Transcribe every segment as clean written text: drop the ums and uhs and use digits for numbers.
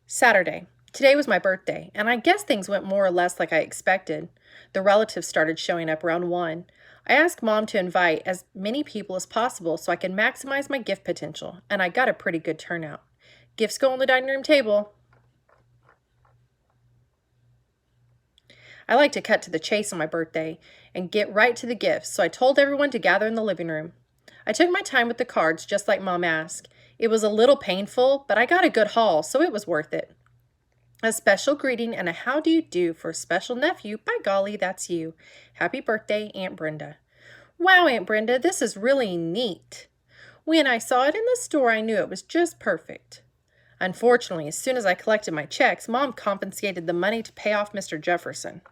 Saturday. Today was my birthday, and I guess things went more or less like I expected. The relatives started showing up around 1. I asked Mom to invite as many people as possible so I could maximize my gift potential, and I got a pretty good turnout. Gifts go on the dining room table. I like to cut to the chase on my birthday and get right to the gifts, so I told everyone to gather in the living room. I took my time with the cards just like Mom asked. It was a little painful, but I got a good haul, so it was worth it. A special greeting and a how do you do for a special nephew. By golly, that's you. Happy birthday, Aunt Brenda. Wow, Aunt Brenda, this is really neat. When I saw it in the store, I knew it was just perfect. Unfortunately, as soon as I collected my checks, Mom confiscated the money to pay off Mr. Jefferson.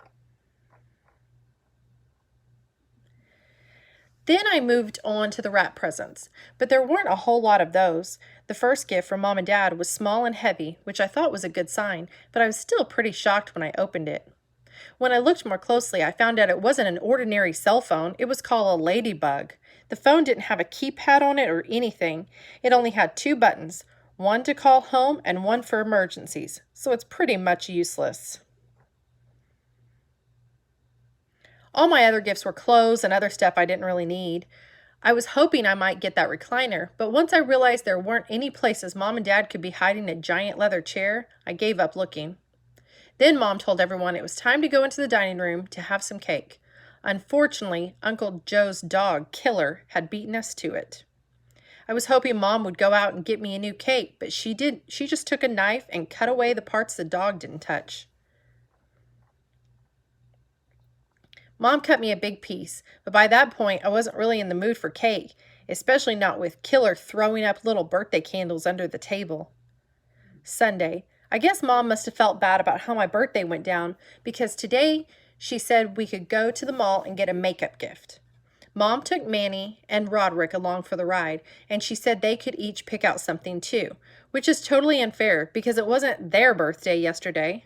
Then I moved on to the wrap presents, but there weren't a whole lot of those. The first gift from Mom and Dad was small and heavy, which I thought was a good sign, but I was still pretty shocked when I opened it. When I looked more closely, I found out it wasn't an ordinary cell phone, it was called a ladybug. The phone didn't have a keypad on it or anything. It only had 2 buttons, one to call home and one for emergencies, so it's pretty much useless. All my other gifts were clothes and other stuff I didn't really need. I was hoping I might get that recliner, but once I realized there weren't any places Mom and Dad could be hiding a giant leather chair, I gave up looking. Then Mom told everyone it was time to go into the dining room to have some cake. Unfortunately, Uncle Joe's dog, Killer, had beaten us to it. I was hoping Mom would go out and get me a new cake, but she just took a knife and cut away the parts the dog didn't touch. Mom cut me a big piece, but by that point I wasn't really in the mood for cake, especially not with Killer throwing up little birthday candles under the table. Sunday. I guess Mom must have felt bad about how my birthday went down because today she said we could go to the mall and get a makeup gift. Mom took Manny and Roderick along for the ride, and she said they could each pick out something too, which is totally unfair because it wasn't their birthday yesterday.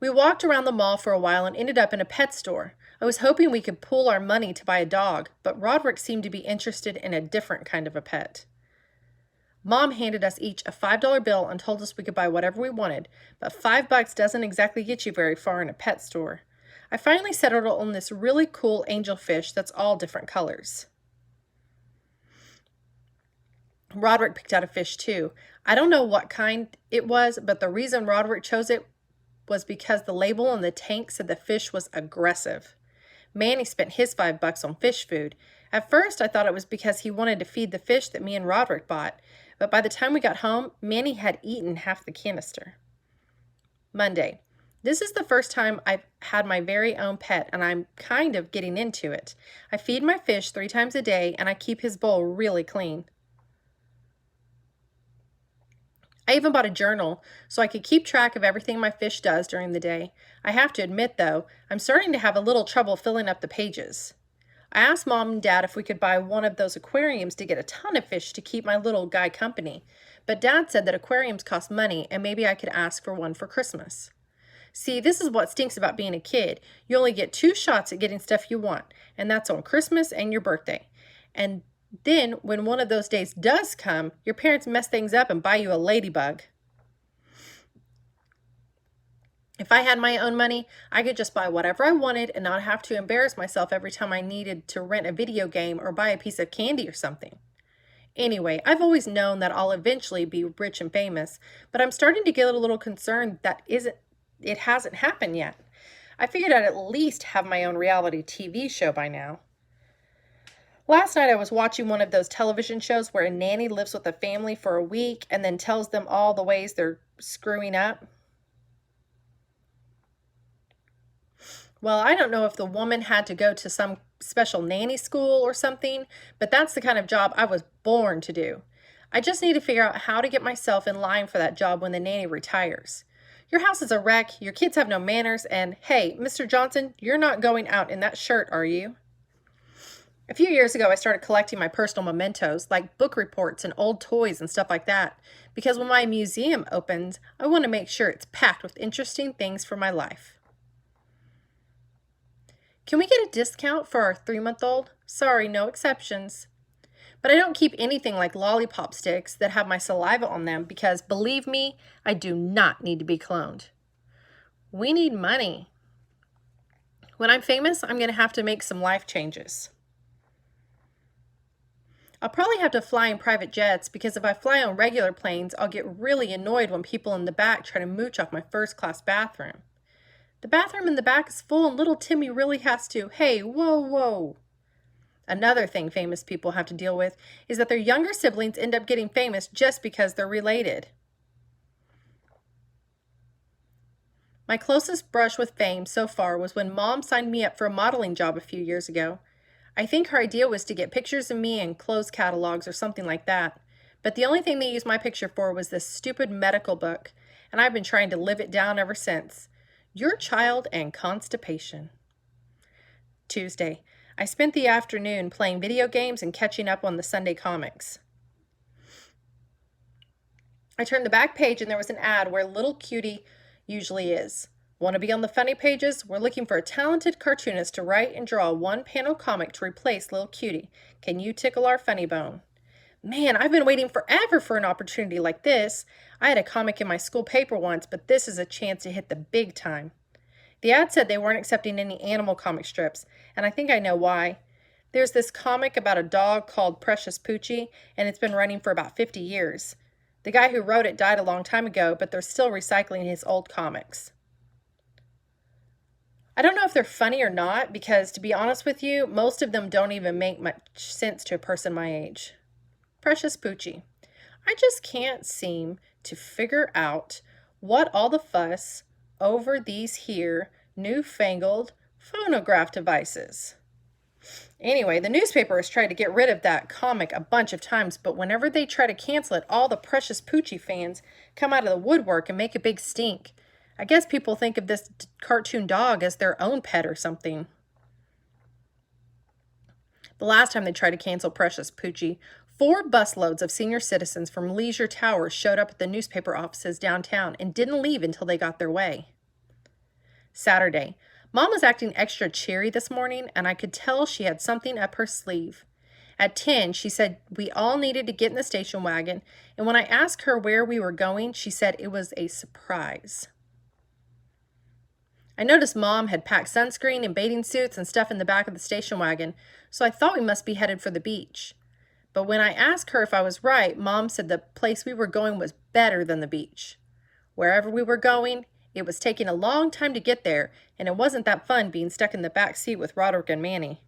We walked around the mall for a while and ended up in a pet store. I was hoping we could pool our money to buy a dog, but Roderick seemed to be interested in a different kind of a pet. Mom handed us each a $5 bill and told us we could buy whatever we wanted, but $5 doesn't exactly get you very far in a pet store. I finally settled on this really cool angelfish that's all different colors. Roderick picked out a fish too. I don't know what kind it was, but the reason Roderick chose it was because the label on the tank said the fish was aggressive. Manny spent his $5 on fish food. At first, I thought it was because he wanted to feed the fish that me and Roderick bought, but by the time we got home, Manny had eaten half the canister. Monday. This is the first time I've had my very own pet, and I'm kind of getting into it. I feed my fish 3 times a day, and I keep his bowl really clean. I even bought a journal so I could keep track of everything my fish does during the day. I have to admit, though, I'm starting to have a little trouble filling up the pages. I asked Mom and Dad if we could buy one of those aquariums to get a ton of fish to keep my little guy company, but Dad said that aquariums cost money and maybe I could ask for one for Christmas. See, this is what stinks about being a kid. You only get 2 shots at getting stuff you want, and that's on Christmas and your birthday. And then, when one of those days does come, your parents mess things up and buy you a ladybug. If I had my own money, I could just buy whatever I wanted and not have to embarrass myself every time I needed to rent a video game or buy a piece of candy or something. Anyway, I've always known that I'll eventually be rich and famous, but I'm starting to get a little concerned that it hasn't happened yet. I figured I'd at least have my own reality TV show by now. Last night I was watching one of those television shows where a nanny lives with a family for a week and then tells them all the ways they're screwing up. Well, I don't know if the woman had to go to some special nanny school or something, but that's the kind of job I was born to do. I just need to figure out how to get myself in line for that job when the nanny retires. Your house is a wreck, your kids have no manners, and hey, Mr. Johnson, you're not going out in that shirt, are you? A few years ago, I started collecting my personal mementos, like book reports and old toys and stuff like that, because when my museum opens, I want to make sure it's packed with interesting things for my life. Can we get a discount for our 3-month-old? Sorry, no exceptions. But I don't keep anything like lollipop sticks that have my saliva on them because, believe me, I do not need to be cloned. We need money. When I'm famous, I'm going to have to make some life changes. I'll probably have to fly in private jets because if I fly on regular planes, I'll get really annoyed when people in the back try to mooch off my first-class bathroom. The bathroom in the back is full and little Timmy really has to, hey, whoa, whoa. Another thing famous people have to deal with is that their younger siblings end up getting famous just because they're related. My closest brush with fame so far was when Mom signed me up for a modeling job a few years ago. I think her idea was to get pictures of me in clothes catalogs or something like that. But the only thing they used my picture for was this stupid medical book, and I've been trying to live it down ever since. Your child and constipation. Tuesday. I spent the afternoon playing video games and catching up on the Sunday comics. I turned the back page and there was an ad where Little Cutie usually is. Want to be on the funny pages? We're looking for a talented cartoonist to write and draw a one-panel comic to replace Little Cutie. Can you tickle our funny bone? Man, I've been waiting forever for an opportunity like this. I had a comic in my school paper once, but this is a chance to hit the big time. The ad said they weren't accepting any animal comic strips, and I think I know why. There's this comic about a dog called Precious Poochie, and it's been running for about 50 years. The guy who wrote it died a long time ago, but they're still recycling his old comics. I don't know if they're funny or not, because to be honest with you, most of them don't even make much sense to a person my age. Precious Poochie. I just can't seem to figure out what all the fuss over these here newfangled phonograph devices. Anyway, the newspaper has tried to get rid of that comic a bunch of times, but whenever they try to cancel it, all the Precious Poochie fans come out of the woodwork and make a big stink. I guess people think of this cartoon dog as their own pet or something. The last time they tried to cancel Precious Poochie, 4 busloads of senior citizens from Leisure Towers showed up at the newspaper offices downtown and didn't leave until they got their way. Saturday. Mom was acting extra cheery this morning, and I could tell she had something up her sleeve. At 10, she said we all needed to get in the station wagon, and when I asked her where we were going, she said it was a surprise. I noticed Mom had packed sunscreen and bathing suits and stuff in the back of the station wagon, so I thought we must be headed for the beach. But when I asked her if I was right, Mom said the place we were going was better than the beach. Wherever we were going, it was taking a long time to get there, and it wasn't that fun being stuck in the back seat with Roderick and Manny.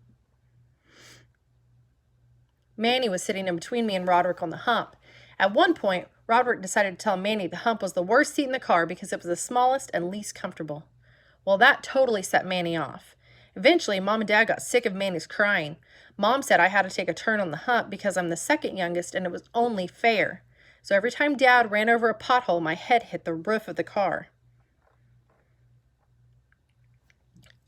Manny was sitting in between me and Roderick on the hump. At one point, Roderick decided to tell Manny the hump was the worst seat in the car because it was the smallest and least comfortable. Well, that totally set Manny off. Eventually, Mom and Dad got sick of Manny's crying. Mom said I had to take a turn on the hump because I'm the second youngest and it was only fair. So every time Dad ran over a pothole, my head hit the roof of the car.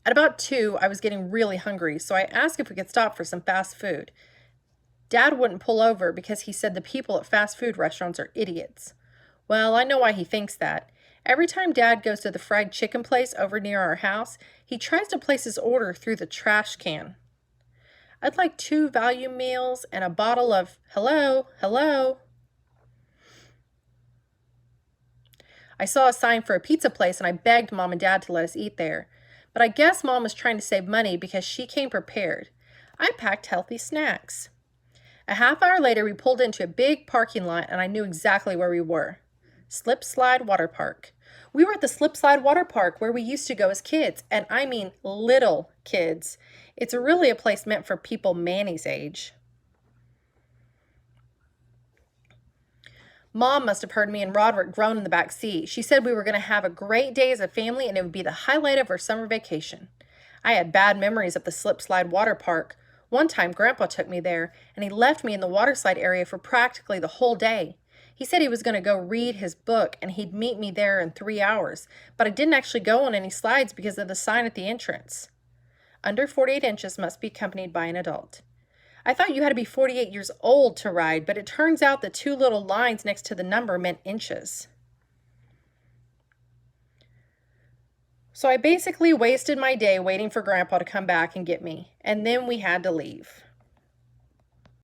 At about 2, I was getting really hungry, so I asked if we could stop for some fast food. Dad wouldn't pull over because he said the people at fast food restaurants are idiots. Well, I know why he thinks that. Every time Dad goes to the fried chicken place over near our house, he tries to place his order through the trash can. I'd like 2 value meals and a bottle of hello, hello. I saw a sign for a pizza place and I begged Mom and Dad to let us eat there. But I guess Mom was trying to save money because she came prepared. I packed healthy snacks. A half hour later, we pulled into a big parking lot and I knew exactly where we were. Slip Slide Water Park. We were at the Slip Slide Water Park where we used to go as kids, and I mean little kids. It's really a place meant for people Manny's age. Mom must have heard me and Roderick groan in the back seat. She said we were going to have a great day as a family and it would be the highlight of our summer vacation. I had bad memories of the Slip Slide Water Park. One time, Grandpa took me there, and he left me in the water slide area for practically the whole day. He said he was going to go read his book, and he'd meet me there in 3 hours, but I didn't actually go on any slides because of the sign at the entrance. Under 48 inches must be accompanied by an adult. I thought you had to be 48 years old to ride, but it turns out the 2 little lines next to the number meant inches. So I basically wasted my day waiting for Grandpa to come back and get me, and then we had to leave.